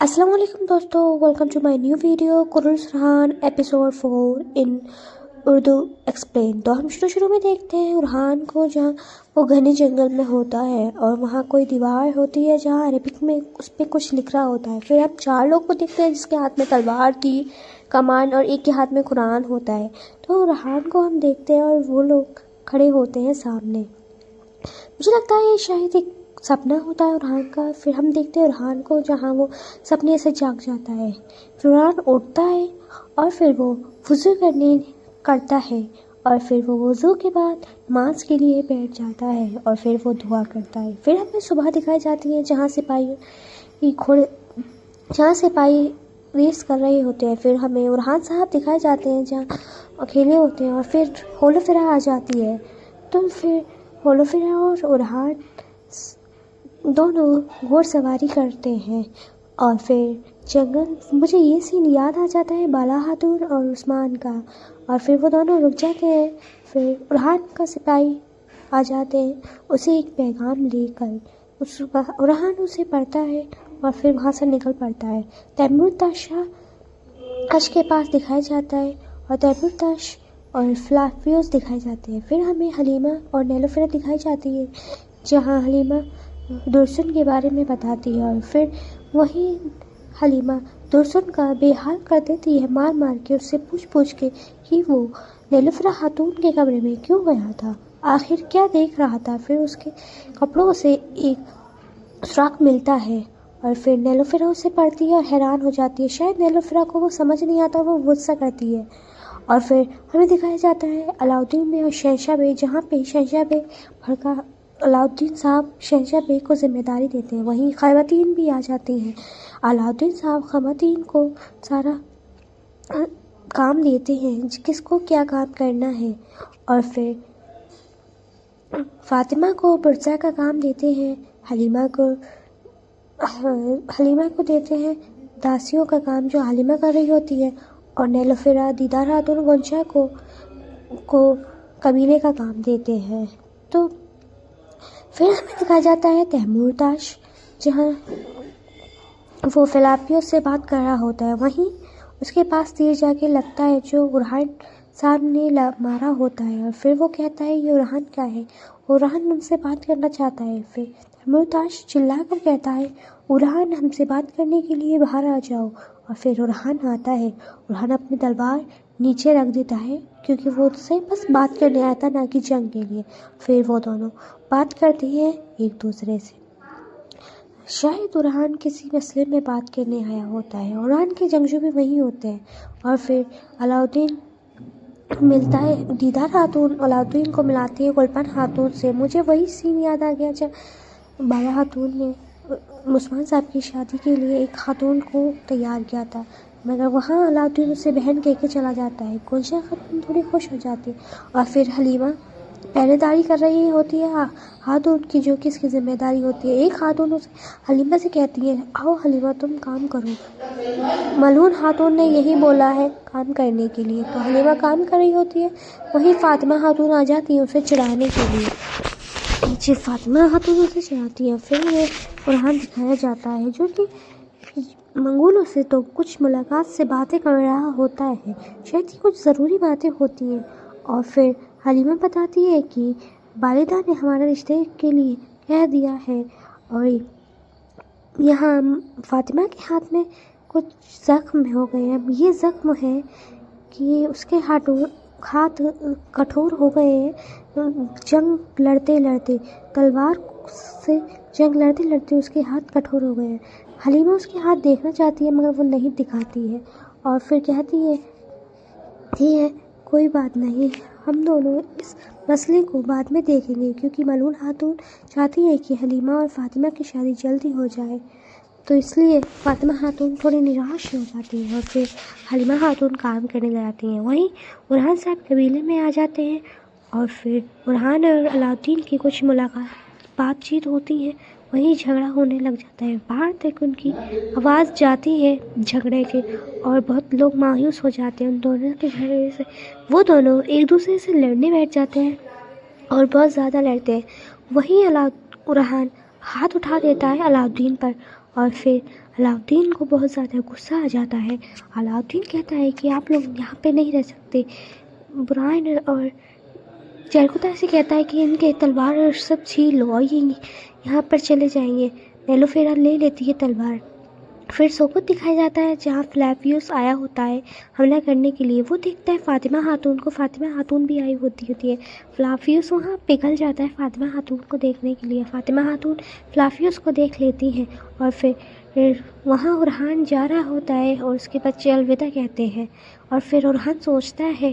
السلام علیکم دوستو، welcome to my new video قررس Rehan episode 4 in Urdu explain. تو ہم شروع میں دیکھتے ہیں ریحان کو جہاں وہ گھنے جنگل میں ہوتا ہے اور وہاں کوئی دیوار ہوتی ہے جہاں عربک میں اس پہ کچھ لکھ رہا ہوتا ہے۔ پھر ہم 4 لوگ کو دیکھتے ہیں جس کے ہاتھ میں تلوار تھی، کمان، اور ایک کے ہاتھ میں قرآن ہوتا ہے۔ تو ریحان کو ہم دیکھتے ہیں اور وہ لوگ کھڑے ہوتے ہیں سامنے۔ مجھے لگتا ہے یہ شاید ایک سپنا ہوتا ہے ریحان کا۔ پھر ہم دیکھتے ہیں ریحان کو جہاں وہ سپنے سے جاگ جاتا ہے۔ پھر ریحان اٹھتا ہے اور پھر وہ وضو کرتا ہے اور پھر وہ وضو کے بعد نماز کے لیے بیٹھ جاتا ہے اور پھر وہ دعا کرتا ہے۔ پھر ہمیں صبح دکھائی جاتی ہے جہاں سپاہی ریس کر رہے ہوتے ہیں۔ پھر ہمیں ریحان صاحب دکھائے جاتے ہیں جہاں اکیلے ہوتے ہیں اور پھر ہولوفرا آ جاتی ہے۔ تو پھر ہولوفرا اور ریحان دونوں گھوڑ سواری کرتے ہیں اور پھر مجھے یہ سین یاد آ جاتا ہے بالا خاتون اور عثمان کا، اور پھر وہ دونوں رک جاتے ہیں۔ پھر ریحان کا سپاہی آ جاتے ہیں اسے ایک پیغام لے کر، ریحان اسے پڑھتا ہے اور پھر وہاں سے نکل پڑتا ہے۔ تیمور تاش کے پاس دکھایا جاتا ہے اور تیمور تاش اور فلافیوز دکھائے جاتے ہیں۔ پھر ہمیں حلیمہ اور نیلوفر دکھائی جاتی ہے جہاں حلیمہ درسن کے بارے میں بتاتی ہے اور پھر وہی حلیمہ درسن کا بے حال کر دیتی ہے، مار کے اس سے پوچھ کے کہ وہ نیلوفر خاتون کے کمرے میں کیوں گیا تھا، آخر کیا دیکھ رہا تھا۔ پھر اس کے کپڑوں سے ایک سراخ ملتا ہے اور پھر نیلوفر اسے پڑھتی ہے اور حیران ہو جاتی ہے۔ شاید نیلوفر کو وہ سمجھ نہیں آتا، وہ غصہ کرتی ہے اور پھر ہمیں دکھایا جاتا ہے علاؤدین بے اور شہنشاہ بے، جہاں پہ شہنشاہ بے بھڑکا علاؤدین صاحب شہنشاہ بے کو ذمہ داری دیتے ہیں۔ وہیں خواتین بھی آ جاتی ہیں۔ علاؤدین صاحب خواتین کو سارا کام دیتے ہیں، کس کو کیا کام کرنا ہے، اور پھر فاطمہ کو برسہ کا کام دیتے ہیں، حلیمہ کو دیتے ہیں داسیوں کا کام جو حلیمہ کر رہی ہوتی ہے، اور نیلوفر دیدار خاتون غنچہ کو قبیلے کا کام دیتے ہیں۔ تو پھر ہمیں دکھایا جاتا ہے تیمور تاش جہاں وہ فلافیوں سے بات کر رہا ہوتا ہے۔ وہیں اس کے پاس تیر جا کے لگتا ہے جو ریحان صاحب نے مارا ہوتا ہے، اور پھر وہ کہتا ہے یہ ریحان کیا ہے، اور ریحان ہم سے بات کرنا چاہتا ہے۔ پھر تیمور تاش چلا کر کہتا ہے ریحان ہم سے بات کرنے کے لیے باہر آ جاؤ، اور پھر ریحان آتا ہے۔ ریحان اپنی تلوار نیچے رکھ دیتا ہے کیونکہ وہ اس سے بس بات کرنے آیا تھا، نہ کہ جنگ کے لیے۔ پھر وہ دونوں بات کرتے ہیں ایک دوسرے سے۔ شاید ریحان کسی مسئلے میں بات کرنے آیا ہوتا ہے، اور ریحان کے جنگجو بھی وہیں ہوتے ہیں، اور پھر علاؤدین ملتا ہے، دیدار خاتون علاؤدین کو ملاتی ہے گلپن خاتون سے۔ مجھے وہی سین یاد آ گیا جب بالا خاتون نے عثمان صاحب کی شادی کے لیے ایک خاتون کو تیار کیا تھا، مگر وہاں علاؤدین اسے بہن کہہ کے چلا جاتا ہے۔ گلشن خاتون تھوڑی خوش ہو جاتی ہے، اور پھر حلیمہ پہرے داری کر رہی ہوتی ہے خاتون کی جو کہ اس کی ذمہ داری ہوتی ہے۔ ایک خاتون حلیمہ سے کہتی ہے آؤ حلیمہ تم کام کرو، ملعون خاتون نے یہی بولا ہے کام کرنے کے لیے۔ تو حلیمہ کام کر رہی ہوتی ہے، وہی فاطمہ خاتون آ جاتی ہے اسے چڑھانے کے لیے۔ فاطمہ خاتون اسے چڑھاتی ہے۔ پھر یہ ریحان دکھایا جاتا ہے جو کہ منگولوں سے تو کچھ ملاقات سے باتیں کر رہا ہوتا ہے، شاید ہی کچھ ضروری باتیں ہوتی ہیں، اور پھر حلیمہ بتاتی ہے کہ والدہ نے ہمارے رشتے کے لیے کہہ دیا ہے، اور یہاں فاطمہ کے ہاتھ میں کچھ زخم ہو گئے ہیں۔ یہ زخم ہے کہ اس کے ہاتھ کٹھور ہو گئے ہیں، جنگ لڑتے لڑتے، تلوار سے جنگ لڑتے لڑتے اس کے ہاتھ کٹھور ہو گئے ہیں۔ حلیمہ اس کے ہاتھ دیکھنا چاہتی ہے مگر وہ نہیں دکھاتی ہے، اور پھر کہتی ہے ٹھیک ہے کوئی بات نہیں، ہم دونوں اس مسئلے کو بعد میں دیکھیں گے، کیونکہ ملعون خاتون چاہتی ہے کہ حلیمہ اور فاطمہ کی شادی جلدی ہو جائے، تو اس لیے فاطمہ خاتون تھوڑی نراش ہو جاتی ہے، اور پھر حلیمہ خاتون کام کرنے لگ جاتی ہیں۔ وہیں ریحان صاحب قبیلے میں آ جاتے ہیں، اور پھر ریحان اور علاؤدین کی کچھ بات چیت ہوتی ہے، وہیں جھگڑا ہونے لگ جاتا ہے۔ باہر تک ان کی آواز جاتی ہے جھگڑے کے، اور بہت لوگ مایوس ہو جاتے ہیں ان دونوں کے جھگڑے سے۔ وہ دونوں ایک دوسرے سے لڑنے بیٹھ جاتے ہیں اور بہت زیادہ لڑتے ہیں۔ وہیں ریحان ہاتھ اٹھا دیتا ہے علاؤدین پر، اور پھر علاؤدین کو بہت زیادہ غصہ آ جاتا ہے۔ علاؤدین کہتا ہے کہ آپ لوگ یہاں پہ نہیں رہ سکتے۔ برائن اور جرگتا سے کہتا ہے کہ ان کے تلوار اور سب چھین لو اور یہ یہاں پر چلے جائیں گے۔ نیلوفیرا لے لیتی ہے تلوار۔ پھر سوکت دکھایا جاتا ہے جہاں فلافیوس آیا ہوتا ہے حملہ کرنے کے لیے۔ وہ دیکھتا ہے فاطمہ خاتون کو، فاطمہ خاتون بھی آئی ہوتی ہے۔ فلافیوس وہاں پگھل جاتا ہے فاطمہ خاتون کو دیکھنے کے لیے۔ فاطمہ خاتون فلافیوس کو دیکھ لیتی ہیں اور پھر وہاں اورحان جا رہا ہوتا ہے اور اس کے بچے الوداع کہتے ہیں، اور پھر اورحان سوچتا ہے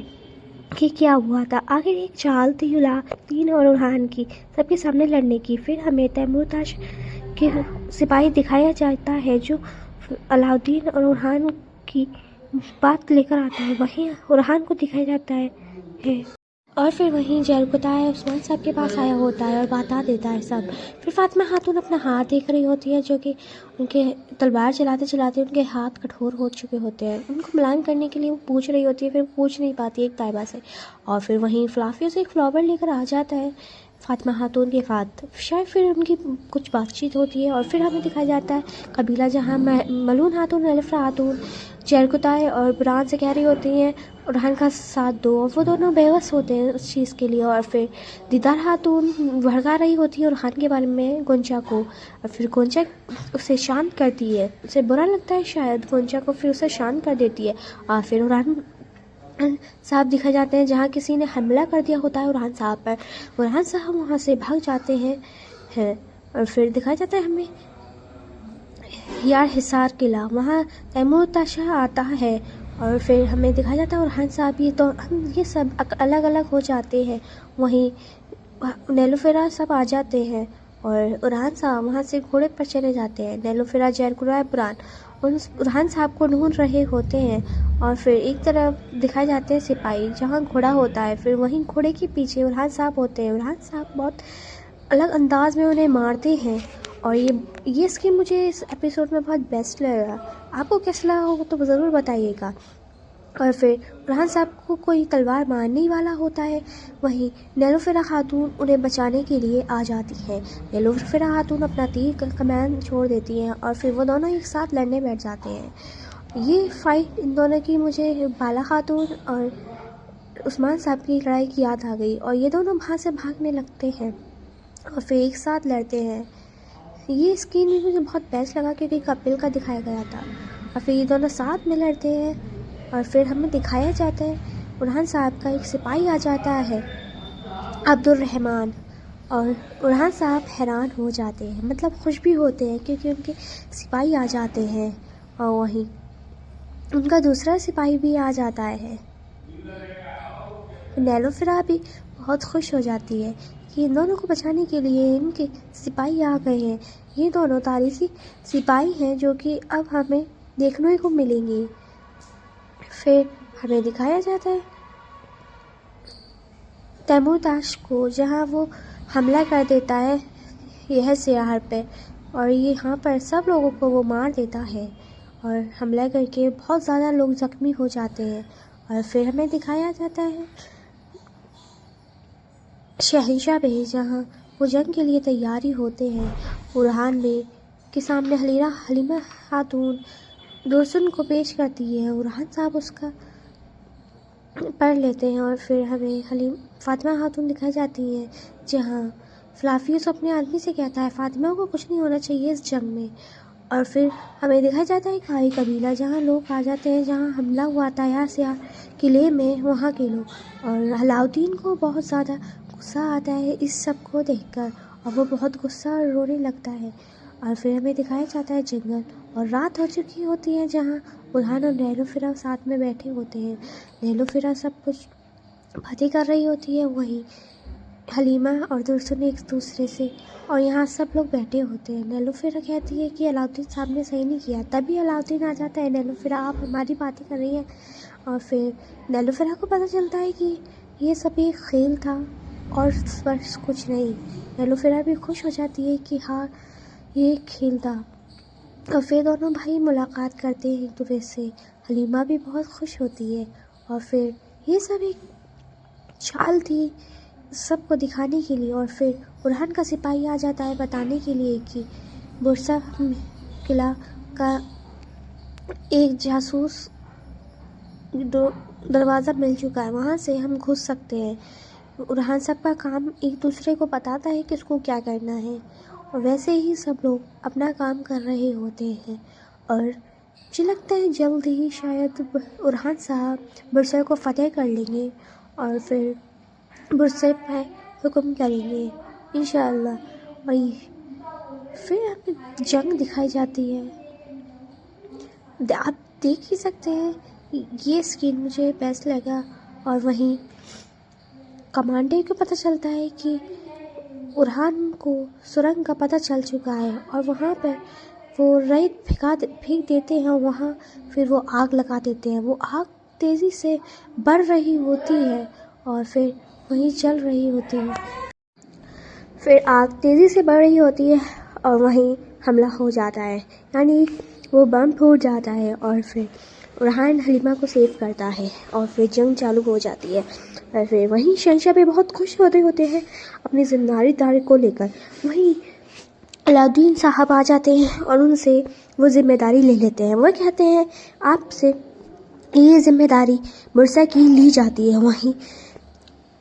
کہ کیا ہوا تھا۔ آخر ایک چال تھی علاؤدین اور اورحان کی سب کے سامنے لڑنے کی۔ پھر ہمیں تیمورتاش کے سپاہی دکھایا جاتا ہے جو علاؤدین اور اورحان کی بات لے کر آتا ہے۔ وہیں اورحان کو دکھایا جاتا ہے اور پھر وہیں جرگتائے عثمان صاحب کے پاس آیا ہوتا ہے اور بتا دیتا ہے سب۔ پھر فاطمہ خاتون اپنا ہاتھ دیکھ رہی ہوتی ہے جو کہ ان کے تلوار چلاتے چلاتے ان کے ہاتھ کٹھور ہو چکے ہوتے ہیں۔ ان کو ملائم کرنے کے لیے وہ پوچھ رہی ہوتی ہے، پھر پوچھ نہیں پاتی ایک طیبہ سے، اور پھر وہیں فلافیوس ایک فلاور لے کر آ جاتا ہے فاطمہ خاتون کے ساتھ۔ شاید پھر ان کی کچھ بات چیت ہوتی ہے اور پھر ہمیں دکھایا جاتا ہے قبیلہ جہاں ملون خاتون، نیلوفر خاتون جرگتائے اور بران سے کہہ رہی ہوتی ہیں اورحان کا ساتھ دو، اور وہ دونوں بے بس ہوتے ہیں اس چیز کے لیے۔ اور پھر دیدار خاتون بھڑکا رہی ہوتی ہے اورحان کے بارے میں گونچا کو، اور پھر گونچا اسے شانت کرتی ہے۔ اسے برا لگتا ہے شاید گونچا کو، پھر اسے شانت کر دیتی ہے۔ اور پھر اورحان صاحب دکھائے جاتے ہیں جہاں کسی نے حملہ کر دیا ہوتا ہے اورحان صاحب پر۔ اورحان صاحب وہاں سے بھاگ جاتے ہیں اور پھر دکھایا جاتا ہے ہمیں یار حصار قلعہ، وہاں تیمورتاش آتا ہے اور پھر ہمیں دکھایا جاتا ہے اورحان صاحب یہ سب الگ الگ ہو جاتے ہیں۔ وہیں نیلوفیرا سب آ جاتے ہیں اور اورحان صاحب وہاں سے گھوڑے پر چلے جاتے ہیں۔ نیلوفیرا، جرگتائے، بران اورحان صاحب کو ڈھونڈ رہے ہوتے ہیں، اور پھر ایک طرف دکھائے جاتے ہیں سپاہی جہاں گھوڑا ہوتا ہے، پھر وہیں گھوڑے کے پیچھے اورحان صاحب ہوتے ہیں۔ اورحان صاحب بہت الگ انداز میں انہیں مارتے ہیں، اور یہ اسکیم مجھے اس ایپیسوڈ میں بہت بیسٹ لگا۔ آپ کو کیسا لگا ہوگا تو ضرور بتائیے گا۔ اور پھر اورحان صاحب کو کوئی تلوار مارنے ہی والا ہوتا ہے، وہیں نیلوفیرا خاتون انہیں بچانے کے لیے آ جاتی ہے۔ نیلوفیرا خاتون اپنا تیر کا کمان چھوڑ دیتی ہیں اور پھر وہ دونوں ایک ساتھ لڑنے بیٹھ جاتے ہیں۔ یہ فائٹ ان دونوں کی مجھے بالا خاتون اور عثمان صاحب کی لڑائی کی یاد آ گئی، اور یہ دونوں وہاں سے بھاگنے لگتے ہیں اور پھر ایک ساتھ لڑتے ہیں۔ یہ اسکین بھی مجھے بہت بیسٹ لگا کیونکہ کپل کا دکھایا گیا تھا، اور پھر یہ دونوں ساتھ میں لڑتے ہیں، اور پھر ہمیں دکھایا جاتا ہے اورحان صاحب کا ایک سپاہی آ جاتا ہے عبدالرحمن، اور اورحان صاحب حیران ہو جاتے ہیں، مطلب خوش بھی ہوتے ہیں کیونکہ ان کے سپاہی آ جاتے ہیں، اور وہیں ان کا دوسرا سپاہی بھی آ جاتا ہے۔ نیلوفیرا بھی بہت خوش ہو جاتی ہے کہ ان دونوں کو بچانے کے لیے ان کے سپاہی آ گئے ہیں۔ یہ دونوں تاریخی سپاہی ہیں جو کہ اب ہمیں دیکھنے کو ملیں گی۔ پھر ہمیں دکھایا جاتا ہے تیمورتاش کو جہاں وہ حملہ کر دیتا ہے یہ سیاحر پہ، اور یہاں پر سب لوگوں کو وہ مار دیتا ہے اور حملہ کر کے بہت زیادہ لوگ زخمی ہو جاتے ہیں۔ اور پھر ہمیں دکھایا جاتا ہے شہنشاہ پہ جہاں وہ جنگ کے لیے تیاری ہوتے ہیں۔ اورحان میں کے سامنے حلیمہ خاتون درسن کو پیش کرتی ہے، اورحان صاحب اس کا پڑھ لیتے ہیں، اور پھر ہمیں فاطمہ خاتون دکھائی جاتی ہیں جہاں فلافیوس اپنے آدمی سے کہتا ہے فاطمہ کو کچھ نہیں ہونا چاہیے اس جنگ میں۔ اور پھر ہمیں دکھایا جاتا ہے کھائی قبیلہ جہاں لوگ آ جاتے ہیں جہاں حملہ ہوا تھا سیاہ قلعے میں، وہاں کے لوگ، اور علاؤدین کو بہت زیادہ غصہ آتا ہے اس سب کو دیکھ کر، اور وہ بہت غصہ اور رونے لگتا ہے۔ اور پھر ہمیں دکھایا جاتا ہے جنگل، اور رات ہو چکی ہوتی ہے جہاں اورحان اور نیلوفیرا ساتھ میں بیٹھے ہوتے ہیں۔ نیلوفیرا سب کچھ باتیں کر رہی ہوتی ہے، وہیں حلیمہ اور درسن ایک دوسرے سے، اور یہاں سب لوگ بیٹھے ہوتے ہیں۔ نیلوفیرا کہتی ہے کہ علاؤدین صاحب نے صحیح نہیں کیا، تبھی علاؤدین آ جاتا ہے، نیلوفیرا آپ ہماری باتیں کر رہی ہیں، اور پھر نیلوفیرا کو پتہ چلتا ہے کہ یہ سب ایک کھیل تھا اور بس کچھ نہیں۔ نیلوفیرا بھی خوش ہو جاتی ہے کہ ہاں یہ ایک کھیل تھا، اور پھر دونوں بھائی ملاقات کرتے ہیں ایک دوسرے سے۔ حلیمہ بھی بہت خوش ہوتی ہے، اور پھر یہ سب ایک چال تھی سب کو دکھانے کے لیے، اور پھر اورحان کا سپاہی آ جاتا ہے بتانے کے لیے کہ برسا قلعہ کا ایک جاسوس دروازہ مل چکا ہے، وہاں سے ہم گھس سکتے ہیں۔ ارحان سب کا کام ایک دوسرے کو بتاتا ہے کہ اس کو کیا کرنا ہے، اور ویسے ہی سب لوگ اپنا کام کر رہے ہوتے ہیں، اور مجھے لگتا ہے جلد ہی شاید ارحان صاحب برسر کو فتح کر لیں گے اور پھر برسر پہ حکم کریں گے انشاءاللہ، اور پھر ہمیں جنگ دکھائی جاتی ہے۔ آپ دیکھ ہی سکتے ہیں، یہ سکین مجھے بیسٹ لگا، اور وہیں کمانڈر کو پتہ چلتا ہے کہ ارحان کو سرنگ کا پتہ چل چکا ہے، اور وہاں پر وہ ریت پھینک دیتے ہیں، وہاں پھر وہ آگ لگا دیتے ہیں۔ وہ آگ تیزی سے بڑھ رہی ہوتی ہے اور پھر وہیں چل رہی ہوتی ہے، پھر آگ تیزی سے بڑھ رہی ہوتی ہے اور وہیں حملہ ہو جاتا ہے، یعنی وہ بم پھوٹ جاتا ہے، اور پھر ارحان حلیمہ کو سیو کرتا ہے، اور پھر جنگ چالو ہو جاتی ہے۔ اور پھر وہیں شہنشاہ بھی بہت خوش ہوتے ہیں اپنی ذمہ داری کو لے کر۔ وہیں علاؤدین صاحب آ جاتے ہیں اور ان سے وہ ذمہ داری لے لیتے ہیں۔ وہ کہتے ہیں آپ سے یہ ذمہ داری برسا کی لی جاتی ہے۔ وہیں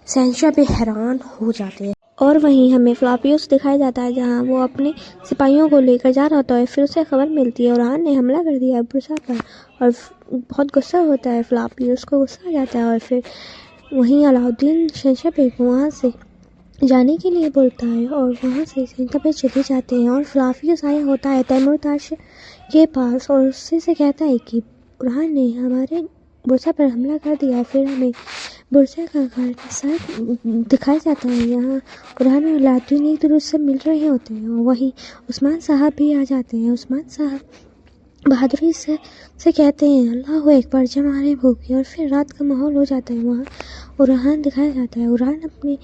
شہنشاہ بھی حیران ہو جاتے ہیں، اور وہیں ہمیں فلاپیوس دکھایا جاتا ہے جہاں وہ اپنے سپاہیوں کو لے کر جا رہا ہوتا ہے۔ پھر اسے خبر ملتی ہے ارحان نے حملہ کر دیا ہے برسا پر، اور بہت غصہ ہوتا ہے، فلاپیوس کو غصہ آ جاتا ہے، اور پھر وہیں علاؤدین شہنشاہ بیگ کو وہاں سے جانے کے لیے بولتا ہے، اور وہاں سے شہنشاہ بیگ چلے جاتے ہیں، اور فلاپیوس آیا ہوتا ہے تیمورتاش کے پاس، اور اس سے کہتا ہے کہ ارحان نے ہمارے برسا پر حملہ کر دیا۔ پھر ہمیں برسا کا گھر سر دکھایا جاتا ہے، یہاں ارحان اور علاؤدین ایک دوسرے سے مل رہے ہوتے ہیں، اور وہیں عثمان صاحب بھی آ جاتے ہیں۔ عثمان صاحب بہادری سے کہتے ہیں اللہ اکبر جب ہمارے بھوکے، اور پھر رات کا ماحول ہو جاتا ہے۔ وہاں ارحان دکھایا جاتا ہے، ارحان اپنے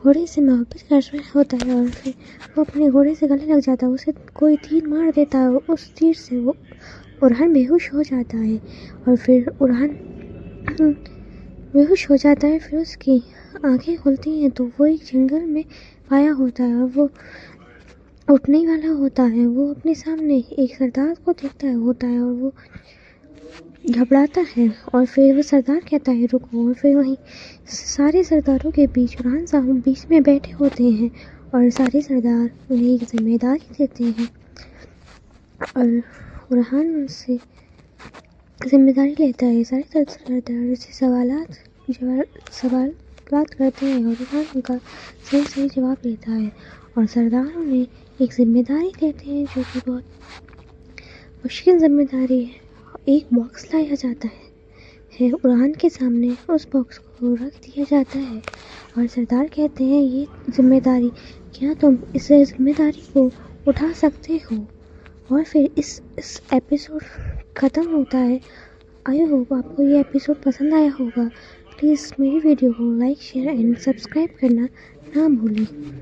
گھوڑے سے محبت کر رہا ہوتا ہے، اور پھر وہ اپنے گھوڑے سے گلے لگ جاتا ہے، اسے کوئی تیر مار دیتا ہے، اس تیر سے وہ ارحان بے ہوش ہو جاتا ہے، اور پھر ارحان بے ہوش ہو جاتا ہے۔ پھر اس کی آنکھیں کھلتی ہیں تو وہ ایک جنگل میں پایا ہوتا ہے، اور وہ اٹھنے والا ہوتا ہے۔ وہ اپنے سامنے ایک سردار کو دیکھتا ہوتا ہے، اور وہ گھبراتا ہے، اور پھر وہ سردار کہتا ہے رکو، اور پھر وہیں سارے سرداروں کے بیچ ارحان صاحب بیچ میں بیٹھے ہوتے ہیں، اور سارے سردار انہیں ایک ذمہ داری دیتے ہیں، اور ارحان ان سے ذمہ داری لیتا ہے۔ سارے سردار اسے سوالات کرتے ہیں، اور ارحان ان کا صحیح جواب دیتا ہے، اور سردار انہیں ایک ذمہ داری دیتے ہیں جو کہ بہت مشکل ذمہ داری ہے۔ ایک باکس لایا جاتا ہے ارحان کے سامنے، اس باکس کو رکھ دیا جاتا ہے، اور سردار کہتے ہیں یہ ذمہ داری، کیا تم اس ذمہ داری کو اٹھا سکتے ہو؟ اور پھر اس ایپیسوڈ ختم ہوتا ہے۔ آئی ہوپ آپ کو یہ ایپیسوڈ پسند آیا ہوگا۔ پلیز میری ویڈیو کو لائک، شیئر اینڈ سبسکرائب کرنا نہ بھولیں۔